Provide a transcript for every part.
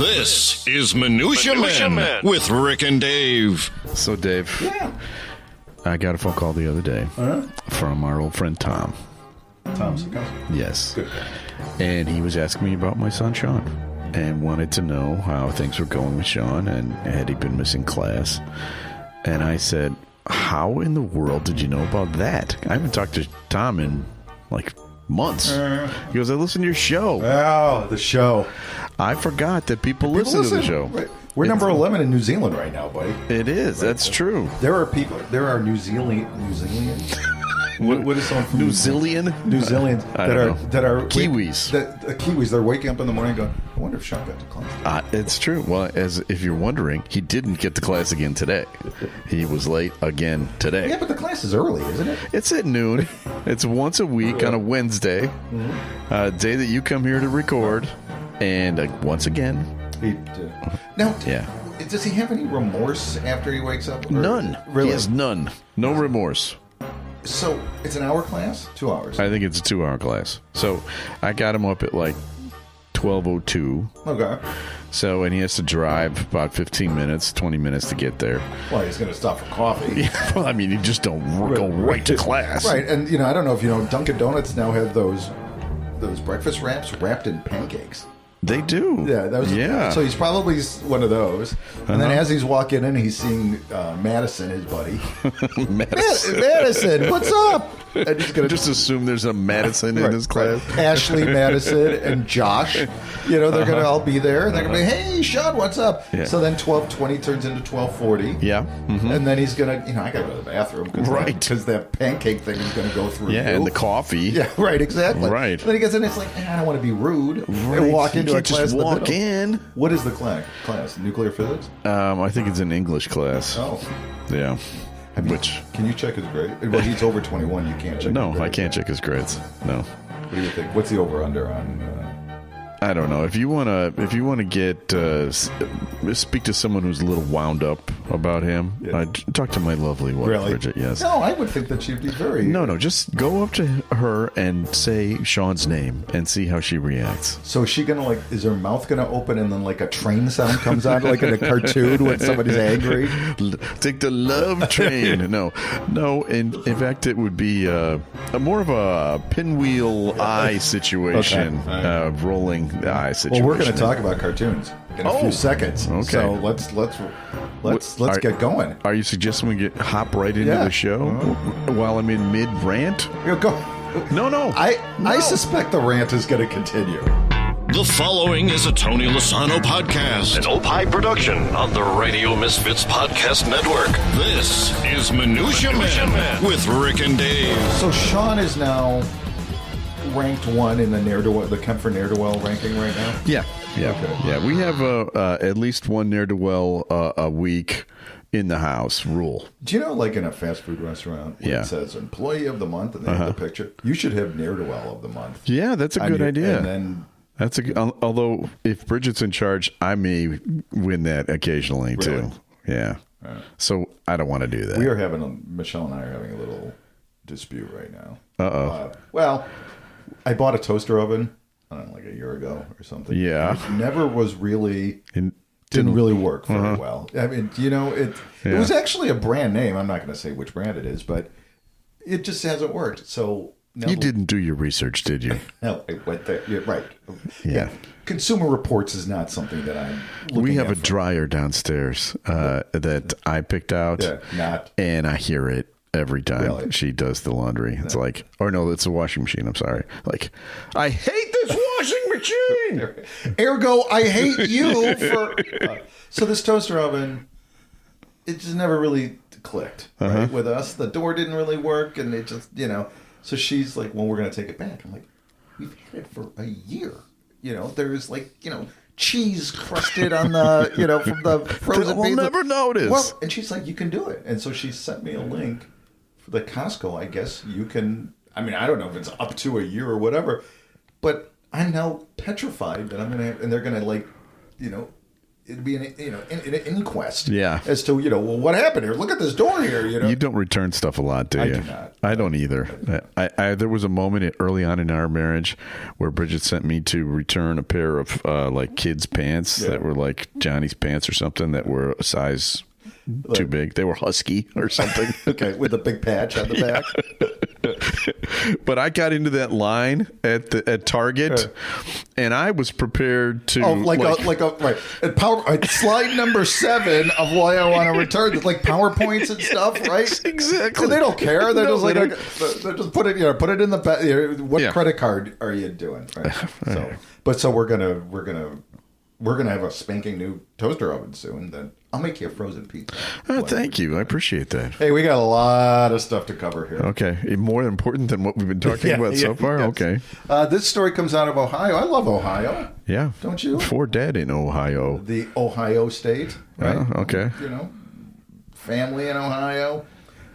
This is Minutia Men with Rick and Dave. So, Dave, I got a phone call the other day from our old friend Tom. Tom Cicada? Yes. Good. And he was asking me about my son, Sean, and wanted to know how things were going with Sean and had he been missing class. And I said, how in the world did you know about that? I haven't talked to Tom in, like, months. He goes, I listen to your show. Oh, the show. I forgot that people listen to the show. Right. We're number 11 in New Zealand right now, buddy. It is. Right. That's true. There are New Zealanders. What is someone from New Zealand? New Zealanders that are Kiwis. Kiwis. They're waking up in the morning and going, I wonder if Sean got to class. It's true. Well, as if you're wondering, he didn't get to class again today. He was late again today. Yeah, but the class is early, isn't it? It's at noon. It's once a week on a Wednesday, day that you come here to record, and once again. Now, does he have any remorse after he wakes up? None. Really? He has none. No remorse. So it's an hour class? 2 hours? I think it's a 2-hour class. So I got him up at like 12:02. Okay. So, and he has to drive about 15 minutes, 20 minutes to get there. Well, he's going to stop for coffee. Yeah, well, I mean, you just don't go right to class. Right, and, I don't know if you know, Dunkin' Donuts now have those breakfast wraps wrapped in pancakes. They do. Yeah. So he's probably one of those. And then as he's walking in, he's seeing Madison, his buddy. Madison, what's up? And he's gonna just assume there's a Madison in his class. Ashley, Madison, and Josh. They're going to all be there. And they're going to be, hey, Sean, what's up? Yeah. So then 12:20 turns into 12:40. Yeah. Mm-hmm. And then he's going to, I got to go to the bathroom. Because that pancake thing is going to go through. Yeah, and the coffee. Yeah, right, exactly. Right. And then he gets in, it's like, I don't want to be rude. Right. And walk into a class. Just walk in. What is the class? Nuclear physics? I think it's an English class. Oh. Yeah. Can you check his grade? Well, he's over 21. You can't check. No, his grade. I can't check his grades. No. What do you think? What's the over/under on? I don't know. If you wanna get speak to someone who's a little wound up about him, talk to my lovely wife, Bridget. Yes. No, I would think that she'd be very. No. Just go up to her and say Sean's name and see how she reacts. So is she gonna is her mouth gonna open and then like a train sound comes out like in a cartoon when somebody's angry? Take the love train. No. In fact, it would be a more of a pinwheel eye situation, rolling. Well, we're going to talk about cartoons in a few seconds. Okay. So let's get going. Are you suggesting we hop right into the show while I'm in mid rant? Go. No. I suspect the rant is going to continue. The following is a Tony Lasano podcast, an Opie production on the Radio Misfits Podcast Network. This is Minutia Men with Rick and Dave. So Sean is now ranked 1 in the Kempfer Ne'er-do-Well ranking right now? Yeah. Okay. Yeah. We have at least one Ne'er-do-Well a week in the house rule. Do you know, like in a fast food restaurant, it says Employee of the Month and they have the picture? You should have Ne'er-do-Well of the Month. Yeah, that's a good idea. And then... although if Bridget's in charge, I may win that occasionally too. Yeah. Right. So I don't want to do that. Michelle and I are having a little dispute right now. Uh-oh. I bought a toaster oven, I don't know, like a year ago or something. Yeah. It never was really... Didn't really work very well. I mean, it was actually a brand name. I'm not going to say which brand it is, but it just hasn't worked. So... You didn't do your research, did you? No, I went there. Yeah, right. Yeah. Consumer Reports is not something that I'm looking We have at a dryer downstairs that I picked out, and I hear it every time she does the laundry. It's like, or no, it's a washing machine. I'm sorry. Like, I hate this washing machine. Ergo, I hate you for... So this toaster oven, it just never really clicked right, with us. The door didn't really work, and it just, So she's like, well, we're going to take it back. I'm like, we've had it for a year. There's like, cheese crusted on the, from the frozen. We'll never notice. Well, and she's like, you can do it. And so she sent me a link for the Costco. I guess you can, I don't know if it's up to a year or whatever, but I'm now petrified that I'm going to, and they're going to it'd be an inquest. Yeah. As to well, what happened here? Look at this door here. You don't return stuff a lot, do you? I do not. I don't either. I there was a moment early on in our marriage where Bridget sent me to return a pair of like kids' pants that were like Johnny's pants or something that were a size too big. They were husky or something. Okay, with a big patch on the back. But I got into that line at Target, and I was prepared to slide number 7 of why I want to return it, like PowerPoints and stuff, right? Exactly. And they don't care. They're just they just put it in the what credit card are you doing? Right? So we're gonna have a spanking new toaster oven soon. Then I'll make you a frozen pizza. Oh, thank you. I appreciate that. Hey, we got a lot of stuff to cover here. Okay. More important than what we've been talking about so far? Yes. Okay. This story comes out of Ohio. I love Ohio. Yeah. Don't you? 4 dead in Ohio. The Ohio state, right? Okay. Family in Ohio.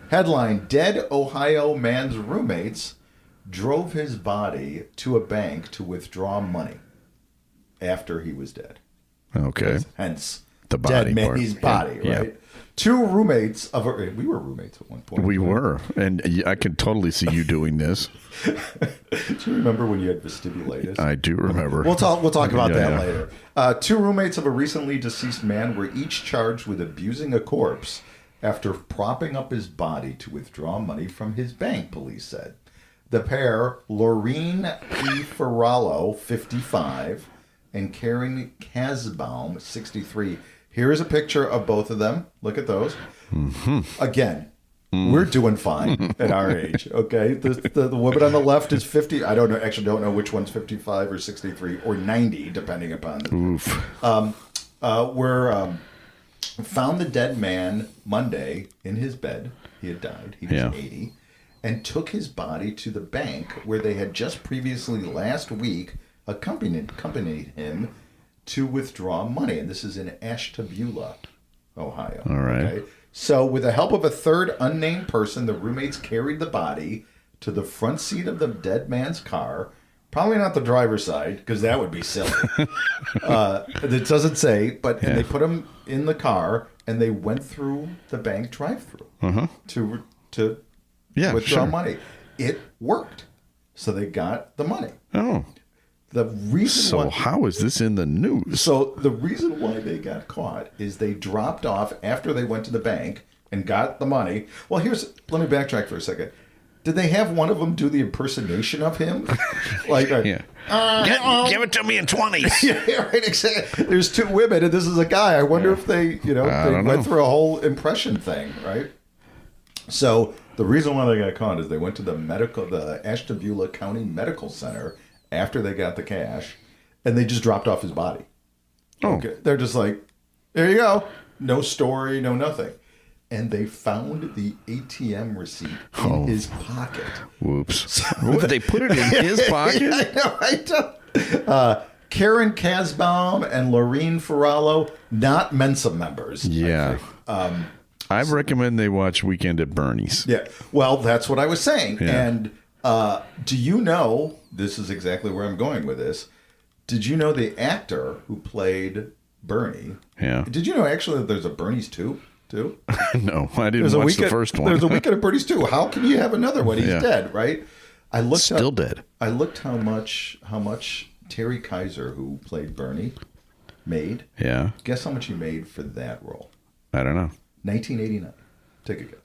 Headline, dead Ohio man's roommates drove his body to a bank to withdraw money after he was dead. Okay. Hence, the body dead part. man's body, right? Yeah. 2 roommates we were roommates at one point. We were, and I can totally see you doing this. Do you remember when you had vestibulitis? I do remember. We'll talk about that later. 2 roommates of a recently deceased man were each charged with abusing a corpse after propping up his body to withdraw money from his bank, police said. The pair, Laureen E. Ferrallo, 55, and Karen Kasbaum, 63. Here is a picture of both of them. Look at those. Mm-hmm. Again, we're doing fine at our age, okay? The woman on the left is 50. I don't know which one's 55 or 63 or 90, depending upon the... Oof. Found the dead man Monday in his bed. He had died. He was 80. And took his body to the bank where they had just previously last week accompanied him to withdraw money. And this is in Ashtabula, Ohio. All right. Okay? So with the help of a third unnamed person, the roommates carried the body to the front seat of the dead man's car. Probably not the driver's side, because that would be silly. It doesn't say, but and they put him in the car, and they went through the bank drive-through to withdraw money. It worked. So they got the money. Oh. The reason how is this in the news? So the reason why they got caught is they dropped off after they went to the bank and got the money. Well, let me backtrack for a second. Did they have one of them do the impersonation of him? Give it to me in 20s. Yeah, right. Exactly. There's 2 women, and this is a guy. I wonder if they went through a whole impression thing, right? So the reason why they got caught is they went to the Ashtabula County Medical Center after they got the cash, and they just dropped off his body. Oh. Okay. They're just like, there you go. No story, no nothing. And they found the ATM receipt in his pocket. Whoops. So they put it in his pocket? I know. Karen Kasbaum and Laureen Ferrallo, not Mensa members. Yeah. I recommend they watch Weekend at Bernie's. Yeah. Well, that's what I was saying. Yeah. And do you know, this is exactly where I'm going with this, did you know the actor who played Bernie? Yeah. Did you know actually that there's a Bernie's 2? No, I didn't watch the first one. There's a Weekend at Bernie's 2. How can you have another one? He's dead, right? Dead. I looked how much Terry Kaiser, who played Bernie, made. Yeah. Guess how much he made for that role? I don't know. 1989. Take a guess.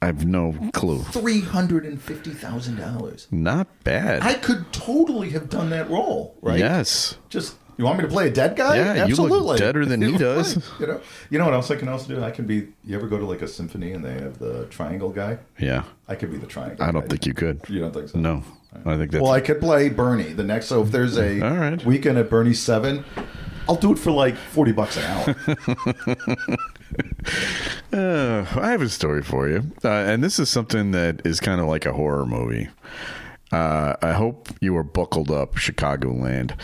I have no clue. $350,000. Not bad. I could totally have done that role, right? Yes. Just, you want me to play a dead guy? Yeah, absolutely. You look deader than he does. Right. You know what else I can also do? I can be. You ever go to like a symphony and they have the triangle guy? Yeah. I could be the triangle. I don't think you could. You don't think so? No. I think that's. Well, I could play Bernie the next. So if there's a Weekend at Bernie's 7, I'll do it for like $40 an hour. I have a story for you, and this is something that is kind of like a horror movie. I hope you are buckled up, Chicagoland.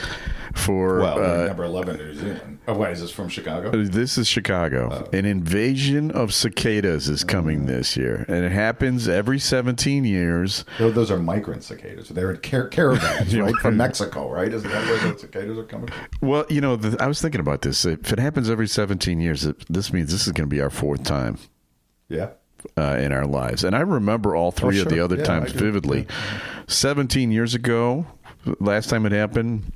Number 11 in New Zealand. Oh, wait, is this from Chicago? This is Chicago. An invasion of cicadas is coming this year, and it happens every 17 years. Those are migrant cicadas. They're in caravans, right, from Mexico, right? Isn't that where the cicadas are coming from? Well, I was thinking about this. If it happens every 17 years, this means this is going to be our fourth time. Yeah. In our lives. And I remember all three of the other times vividly. Yeah. 17 years ago, last time it happened,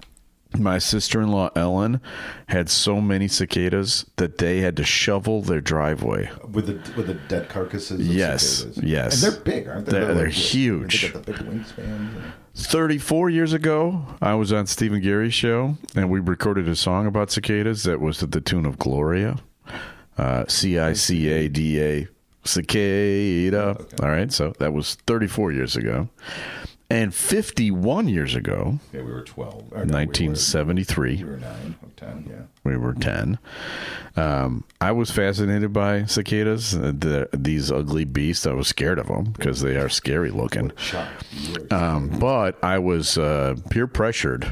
my sister-in-law Ellen had so many cicadas that they had to shovel their driveway with the dead carcasses of cicadas. Yes. And they're big, aren't they? They're huge. They got the big wingspans. 34 years ago, I was on Stephen Gary's show, and we recorded a song about cicadas that was to the tune of Gloria. Cicada. Cicada. Okay. All right, so that was 34 years ago. And 51 years ago, we were 12. 1973. We were 9 or 10, yeah. We were 10. I was fascinated by cicadas, these ugly beasts. I was scared of them because they are scary looking. But I was peer pressured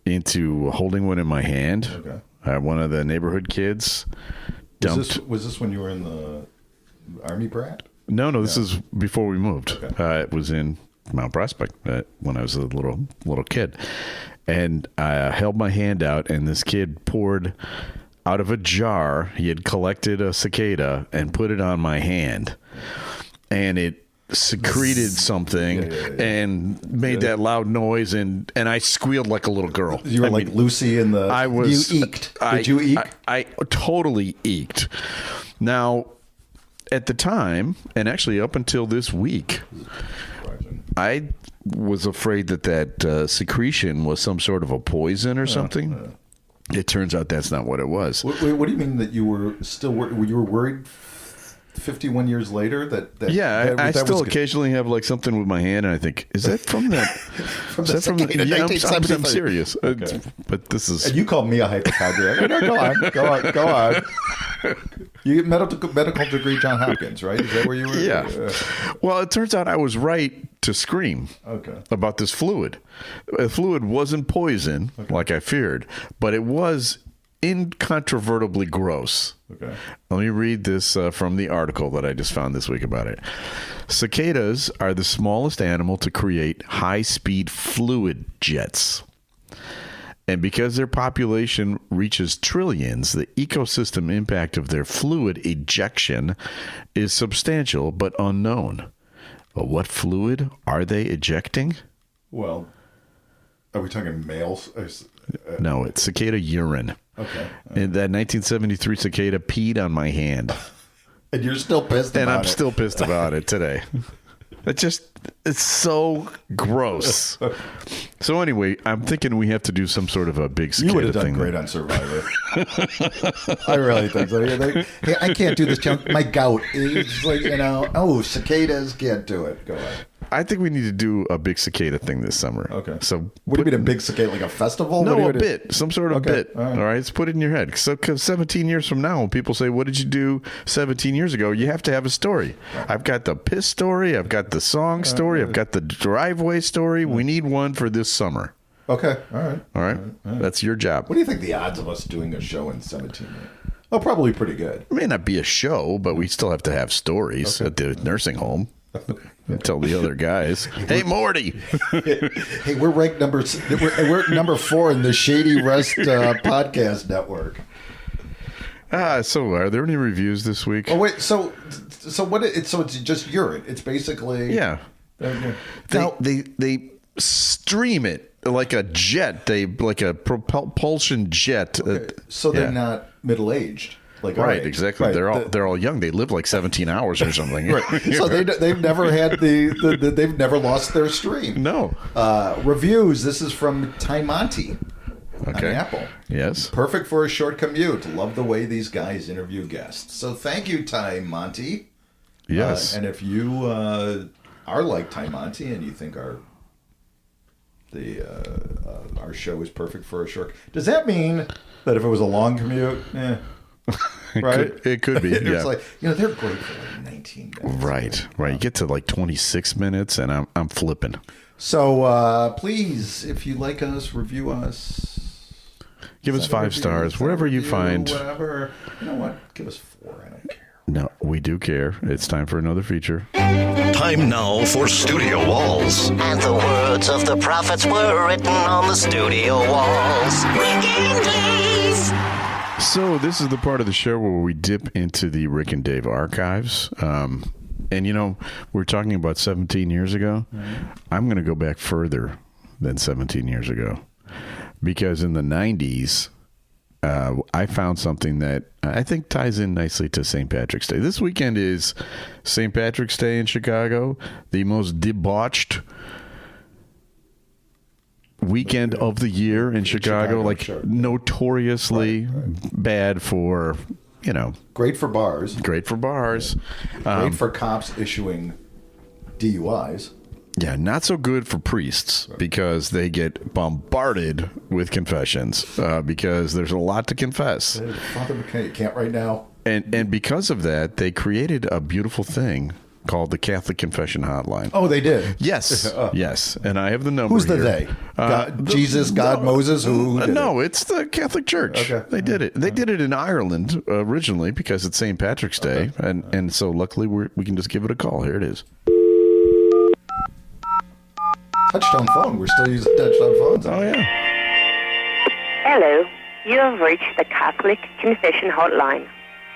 into holding one in my hand. Okay. One of the neighborhood kids dumped. Was this when you were in the Army brat? No, this is before we moved. Okay. It was in Mount Prospect when I was a little kid. And I held my hand out, and this kid poured out of a jar. He had collected a cicada and put it on my hand. And it secreted something and made that loud noise, and I squealed like a little girl. You were like Lucy in the... You eked. Did you eke? I totally eked. Now, at the time, and actually up until this week, I was afraid that secretion was some sort of a poison or something. It turns out that's not what it was. What do you mean that you were still you were worried 51 years later that I still occasionally have like something with my hand, and I think, is that from that? from the cicada, yeah, I'm serious. Okay. But this is... And you called me a hypochondriac. No, go on. You medical degree, John Hopkins, right? Is that where you were? Yeah. Well, it turns out I was right to scream about this fluid. The fluid wasn't poison, like I feared, but it was incontrovertibly gross. Okay. Let me read this from the article that I just found this week about it. Cicadas are the smallest animal to create high-speed fluid jets. And because their population reaches trillions, the ecosystem impact of their fluid ejection is substantial but unknown. But what fluid are they ejecting? Well, are we talking males? No, it's cicada urine. Okay. And that 1973 cicada peed on my hand. And you're still pissed about it. And I'm still pissed about it today. It's so gross. So anyway, I'm thinking we have to do some sort of a big cicada thing. You would have done great on Survivor. I really think so. Hey, I can't do this. My gout is like, cicadas can't do it. Go ahead. I think we need to do a big cicada thing this summer. Okay. So what do you mean a big cicada? Like a festival? No, a bit. Some sort of bit. All right. Let's put it in your head. So 'cause 17 years from now, when people say, what did you do 17 years ago? You have to have a story. I've got the piss story. I've got the song story. I've got the driveway story. We need one for this summer. Okay. All right. That's your job. What do you think the odds of us doing a show in 17 years? Oh, probably pretty good. It may not be a show, but we still have to have stories at the nursing home. Tell the other guys, hey, Morty. Hey, we're ranked we're number 4 in the Shady Rest podcast network. So are there any reviews this week? Oh wait, so it's just urine. It's basically They stream it like a jet. Like a propulsion jet. Okay. So they're not middle aged. Like, right, exactly. Right. They're all young. They live like 17 hours or something. Right. So they've never had they've never lost their stream. No. Reviews. This is from Taimonti on Apple. Yes. Perfect for a short commute. Love the way these guys interview guests. So thank you, Taimonti. Yes. And if you are like Taimonti and you think our show is perfect for a short, does that mean that if it was a long commute, right? It could be. It's like, they're great for like 19 minutes. Right. You get to like 26 minutes, and I'm flipping. So please, if you like us, review us. Give us 5 stars, wherever you find. Whatever. You know what? Give us 4. I don't care. No, we do care. It's time for another feature. Time now for Studio Walls. And the words of the prophets were written on the studio walls. So this is the part of the show where we dip into the Rick and Dave archives. And, we're talking about 17 years ago. Mm-hmm. I'm going to go back further than 17 years ago. Because in the 90s, I found something that I think ties in nicely to St. Patrick's Day. This weekend is St. Patrick's Day in Chicago, the most debauched weekend of the year in Chicago, notoriously bad for, Great for bars. Great for bars. Great for cops issuing DUIs. Yeah, not so good for priests because they get bombarded with confessions because there's a lot to confess. You can't right now. And because of that, they created a beautiful thing called the Catholic Confession Hotline. Oh, they did? Yes. Yes. And I have the number Who's here. the they? God, Moses? Who did No, it? it's the Catholic Church. Okay. They did it. They did it in Ireland originally because it's St. Patrick's Day. Okay. And so luckily we can just give it a call. Here it is. Touchtone phone. We're still using touchtone phones. Oh, yeah. Hello. You have reached the Catholic Confession Hotline.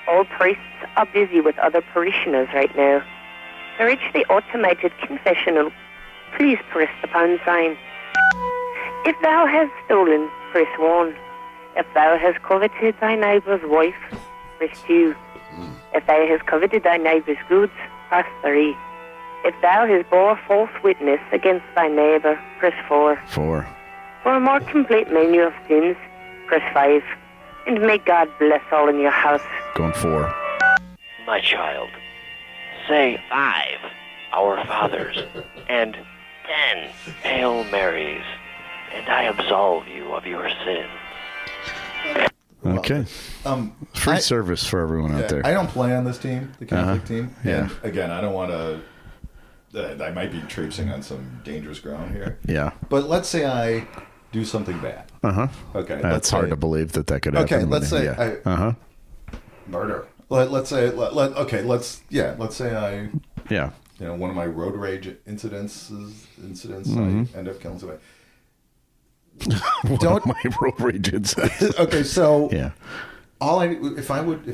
All priests are busy with other parishioners right now. To reach the automated confessional, please press the pound sign. If thou hast stolen, press 1. If thou hast coveted thy neighbour's wife, press 2. If thou hast coveted thy neighbour's goods, press 3. If thou hast bore false witness against thy neighbour, press 4. 4. For a more complete menu of sins, press 5. And may God bless all in your house. Going 4. My child, say 5 Our Fathers and 10 Hail Marys, and I absolve you of your sins. Okay. Free service for everyone out there. I don't play on this team, the Catholic team. Yeah. And again, I don't want to... I might be traipsing on some dangerous ground here. Yeah. But let's say I do something bad. Uh-huh. Okay. That's hard to believe that could happen. Okay, let's say murder. Let's say I one of my road rage incidents I end up killing somebody. Don't my road rage incidents. Okay, so yeah. If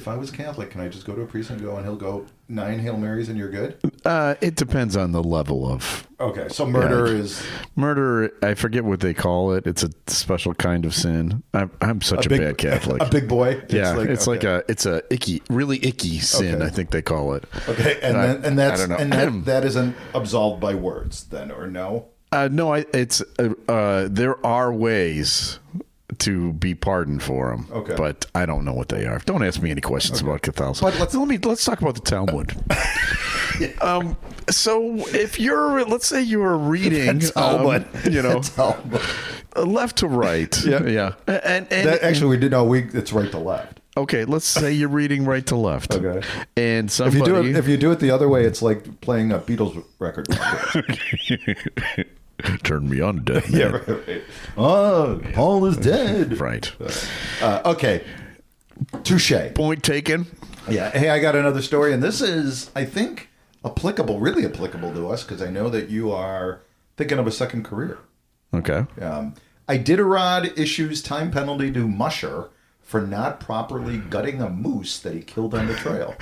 I was Catholic, can I just go to a priest and he'll go 9 Hail Marys and you're good? It depends on the level of. Okay, so murder is murder. I forget what they call it. It's a special kind of sin. I'm such a bad Catholic. A big boy. It's it's a really icky sin. Okay. I think they call it. Okay, that isn't absolved by words then, or no? No, it's there are ways to be pardoned for them. Okay. But I don't know what they are. Don't ask me any questions about Catholicism. But let's talk about the Talmud. So if let's say you're reading Talmud, left to right. Yeah. And that, actually we did know it's right to left. Okay, let's say you're reading right to left. Okay. And somebody if you do it the other way, it's like playing a Beatles record. Turn me on, dead man. Yeah, right. Oh, Paul is dead. Right. Okay. Touche. Point taken. Yeah. Hey, I got another story, and this is, I think, really applicable to us, because I know that you are thinking of a second career. Okay. Iditarod issues time penalty to musher for not properly gutting a moose that he killed on the trail.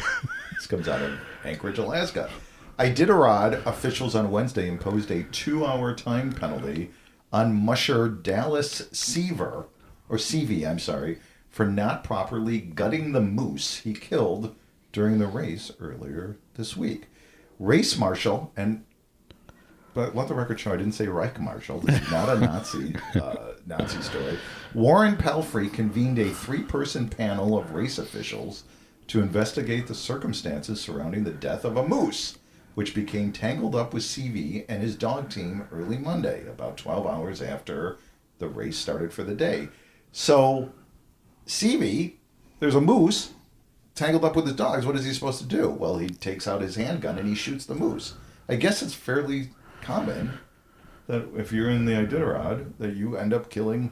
This comes out of Anchorage, Alaska. Iditarod officials on Wednesday imposed a 2-hour time penalty on musher Dallas Seavey, for not properly gutting the moose he killed during the race earlier this week. Race marshal, but let the record show I didn't say Reich Marshal. This is not a Nazi story. Warren Pelfrey convened a 3-person panel of race officials to investigate the circumstances surrounding the death of a moose, which became tangled up with CV and his dog team early Monday, about 12 hours after the race started for the day. So, CV, there's a moose tangled up with his dogs, what is he supposed to do? Well, he takes out his handgun and he shoots the moose. I guess it's fairly common that if you're in the Iditarod, that you end up killing,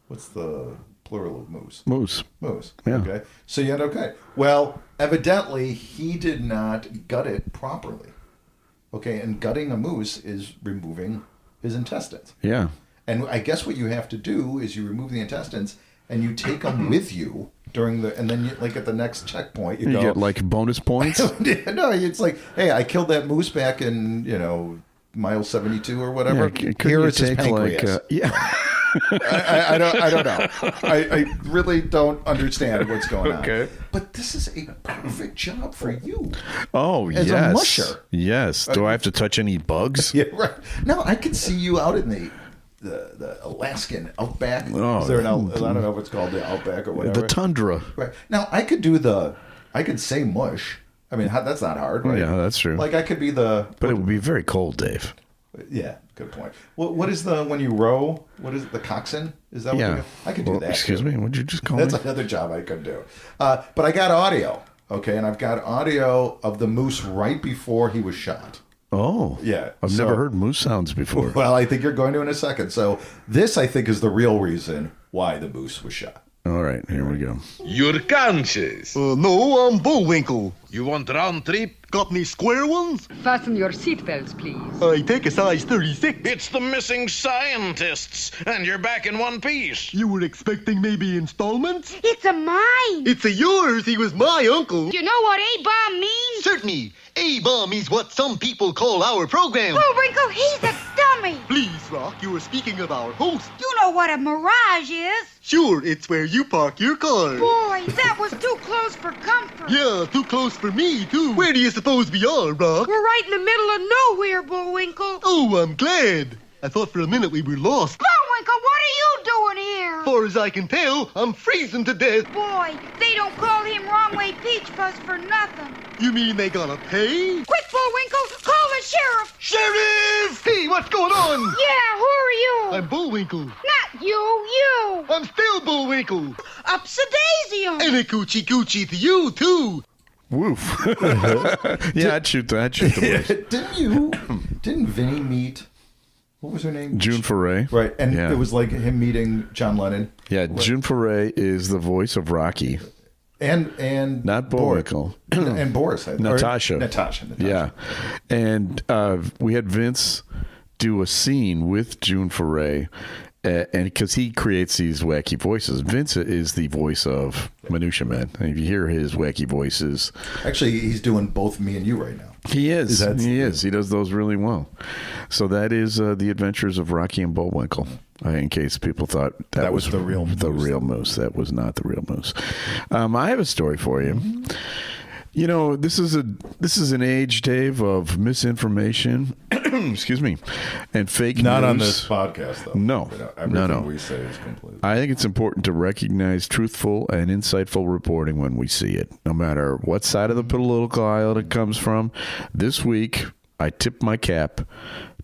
what's the plural of moose? Moose. Yeah. Okay. So you end up okay. Well, evidently he did not gut it properly. Okay, and gutting a moose is removing his intestines. Yeah. And I guess what you have to do is you remove the intestines and you take them with you and then you, like at the next checkpoint, you go, get like bonus points. No, it's like, hey, I killed that moose back in mile 72 or whatever. Yeah, here is his pancreas. I don't know. I really don't understand what's going on. Okay. But this is a perfect job for you. Oh, as yes. a musher. Yes. Do I have to touch any bugs? Yeah, right. No, I could see you out in the Alaskan outback. Oh, is there I don't know if it's called the outback or whatever. The tundra. Right. Now, I could say mush. I mean, that's not hard, right? Yeah, that's true. Like I could be But it would be very cold, Dave. Yeah, good point. What is when you row? What is it, the coxswain? Is that what I could do that. Excuse me, what'd you just call That's me? another job I could do. But I got audio, okay? And I've got audio of the moose right before he was shot. Oh. Yeah. I've never heard moose sounds before. Well, I think you're going to in a second. So this, I think, is the real reason why the moose was shot. All right, here we go. Your conscience. No, I'm Bullwinkle. You want round trip? Got any square ones? Fasten your seatbelts, please. I take a size 36. It's the missing scientists, and you're back in one piece. You were expecting maybe installments? It's a mine. It's a yours. He was my uncle. Do you know what A-bomb means? Certainly. A-bomb is what some people call our program. Bullwinkle, he's a dummy. Please, Rock, you were speaking of our host. You know what a mirage is. Sure, it's where you park your car. Boy, that was too close for comfort. Yeah, too close for me, too. Where do you suppose we are, Rock? We're right in the middle of nowhere, Bullwinkle. Oh, I'm glad. I thought for a minute we were lost. Bullwinkle, what are you doing here? Far as I can tell, I'm freezing to death. Boy, they don't call him Wrong Way Peach Fuzz for nothing. You mean they gotta pay? Quick, Bullwinkle, call the sheriff. Sheriff! Hey, what's going on? Yeah, who are you? I'm Bullwinkle. Not you. I'm still Bullwinkle. Upsidaisium. And a coochie coochie to you, too. Woof. Yeah, I'd shoot the moose. Didn't Vinny meet, what was her name? June Foray. Right, and it was like him meeting John Lennon. Yeah, June Foray is the voice of Rocky. And not Bullwinkle. And Boris. Natasha. Natasha. Yeah. And we had Vince do a scene with June Foray, and because he creates these wacky voices. Vince is the voice of Minutia Man. And if you hear his wacky voices. Actually, he's doing both me and you right now. He is. He is. He does those really well. So that is The Adventures of Rocky and Bullwinkle. In case people thought that was the real moose. That was not the real moose. I have a story for you. Mm-hmm. You know, this is an age, Dave, of misinformation. Excuse me, and fake news. Not on this podcast, though. No, everything we say is completely. I think it's important to recognize truthful and insightful reporting when we see it, no matter what side of the political aisle it comes from. This week, I tipped my cap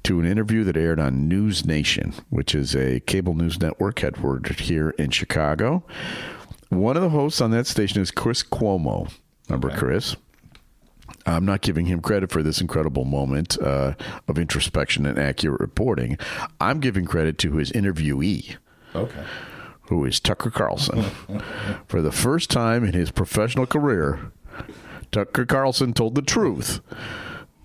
to an interview that aired on News Nation, which is a cable news network headquartered here in Chicago. One of the hosts on that station is Chris Cuomo. Remember Chris? I'm not giving him credit for this incredible moment of introspection and accurate reporting. I'm giving credit to his interviewee, who is Tucker Carlson. For the first time in his professional career, Tucker Carlson told the truth.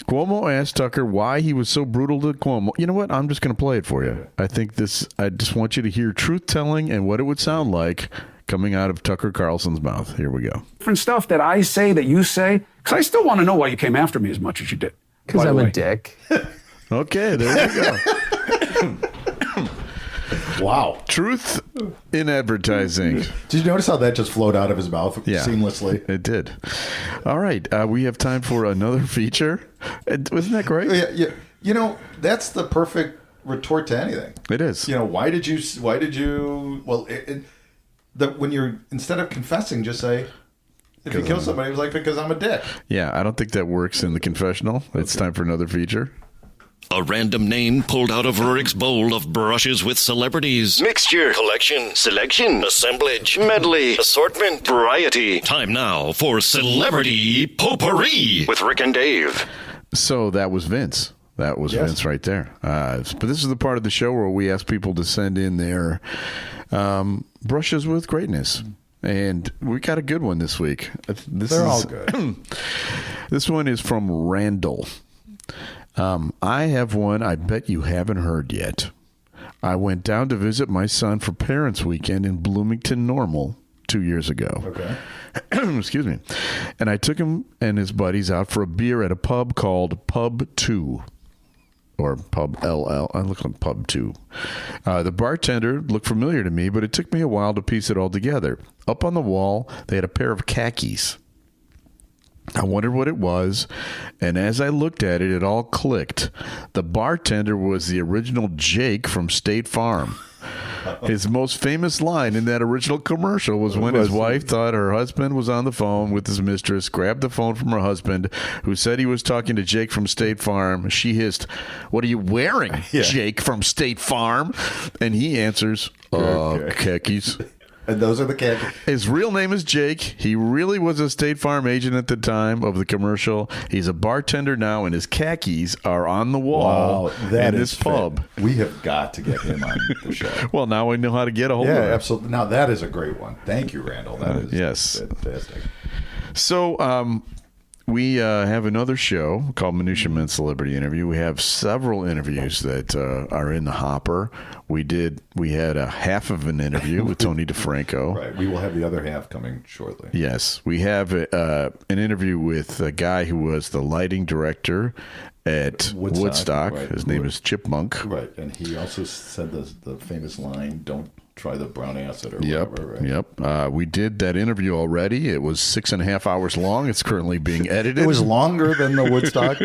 Cuomo asked Tucker why he was so brutal to Cuomo. You know what? I'm just going to play it for you. I just want you to hear truth-telling and what it would sound like coming out of Tucker Carlson's mouth. Here we go. Different stuff that I say that you say, because I still want to know why you came after me as much as you did. Because I'm a dick. Okay, there you go. Wow. Truth in advertising. Did you notice how that just flowed out of his mouth seamlessly? It did. All right. We have time for another feature. Wasn't that great? Yeah. You know, that's the perfect retort to anything. It is. You know, why did you, well, when you're, instead of confessing, just say, if you kill somebody, it was like, because I'm a dick. Yeah, I don't think that works in the confessional. It's time for another feature. A random name pulled out of Rurik's bowl of brushes with celebrities. Mixture, collection, selection, assemblage, medley, assortment, variety. Time now for Celebrity Potpourri With Rick and Dave. So that was Vince. That was Vince right there. But this is the part of the show where we ask people to send in their brushes with greatness. And we got a good one this week. They're all good. This one is from Randall. I have one I bet you haven't heard yet. I went down to visit my son for Parents' Weekend in Bloomington Normal 2 years ago. Okay. Excuse me. And I took him and his buddies out for a beer at a pub called Pub 2. Or Pub LL. I look like Pub 2. The bartender looked familiar to me, but it took me a while to piece it all together. Up on the wall, they had a pair of khakis. I wondered what it was, and as I looked at it, it all clicked. The bartender was the original Jake from State Farm. His most famous line in that original commercial was when his wife thought her husband was on the phone with his mistress, grabbed the phone from her husband, who said he was talking to Jake from State Farm. She hissed, "What are you wearing, Jake from State Farm?" And he answers, khakis. And those are the khakis. His real name is Jake. He really was a State Farm agent at the time of the commercial. He's a bartender now, and his khakis are on the wall in this pub. We have got to get him on the show. Well, now we know how to get a hold of him. Yeah, absolutely. Now, that is a great one. Thank you, Randall. That is fantastic. So, we have another show called Minutia Men Celebrity Interview. We have several interviews that are in the hopper. We had a half of an interview with Tony DeFranco. Right. We will have the other half coming shortly. Yes. We have an interview with a guy who was the lighting director at Woodstock. Right. His name is Chipmunk. Right. And he also said the famous line, "Don't try the brown acid," or whatever. Right? Yep. We did that interview already. It was 6.5 hours long. It's currently being edited. It was longer than the Woodstock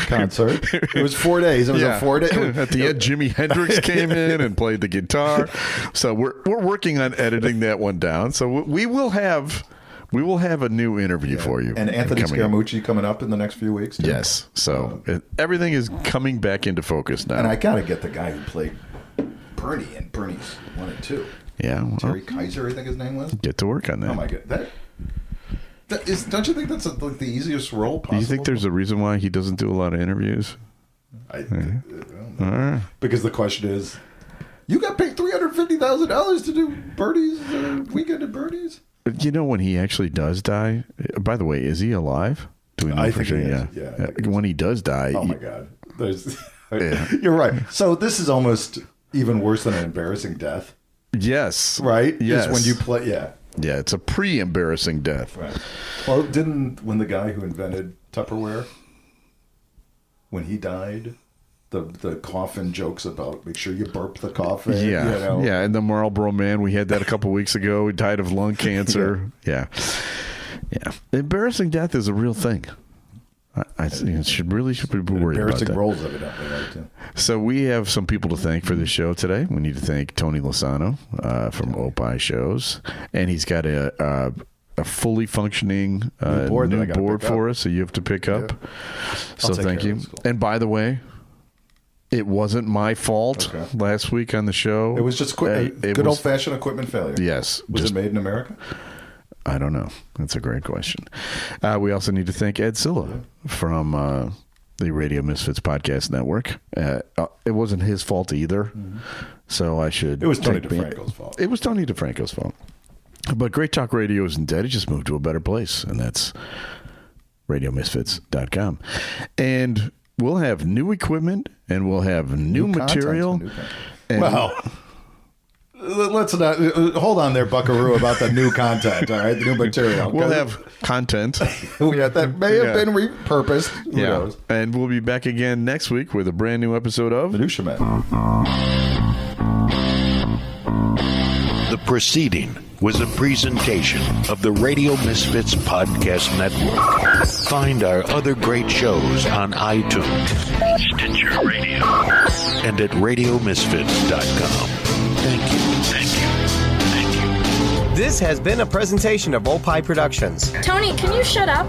concert. It was 4 days. It was a 4 day. At the end, Jimi Hendrix came in and played the guitar. So we're working on editing that one down. So we will have a new interview for you. And Anthony Scaramucci coming up in the next few weeks, too. Yes. So everything is coming back into focus now. And I got to get the guy who played Bernie and Bernie's 1 and 2. Yeah. Well, Terry Kaiser, I think his name was. Get to work on that. Oh, my God. That is, don't you think that's like the easiest role possible? Do you think there's a reason why he doesn't do a lot of interviews? I don't know. Because the question is, you got paid $350,000 to do Bernie's Weekend at Bernie's? You know, when he actually does die, by the way, is he alive? Do we know I for think sure? he is. Yeah. When he does die. Oh, my God. You're right. So this is almost even worse than an embarrassing death. Yes. Right? Yes. Is when you play, yeah, it's a pre-embarrassing death. Right. Well, when the guy who invented Tupperware, when he died, the coffin jokes about make sure you burp the coffin. Yeah. You know? Yeah. And the Marlboro Man, we had that a couple weeks ago. He died of lung cancer. Yeah. Embarrassing death is a real thing. I think should be worried about that. Embarrassing roles, evidently, right, too. So we have some people to thank for this show today. We need to thank Tony Lasano from Opie Shows, and he's got a fully functioning new board for us, so you have to pick up. So thank you. Cool. And by the way, it wasn't my fault last week on the show. It was just good old-fashioned equipment failure. Yes. Was it made in America? I don't know. That's a great question. We also need to thank Ed Silla from the Radio Misfits Podcast Network. It wasn't his fault either, so I should. It was Tony DeFranco's fault. It was Tony DeFranco's fault. But Great Talk Radio isn't dead. It just moved to a better place, and that's RadioMisfits.com. And we'll have new equipment, and we'll have new material. Let's not hold on there, Buckaroo, about the new content. All right, the new material. We'll have content. That may have been repurposed. Who knows? And we'll be back again next week with a brand new episode of Minutia Men. The proceeding was a presentation of the Radio Misfits Podcast Network. Find our other great shows on iTunes, Stitcher Radio, and at RadioMisfits.com. Thank you. This has been a presentation of Opie Productions. Tony, can you shut up?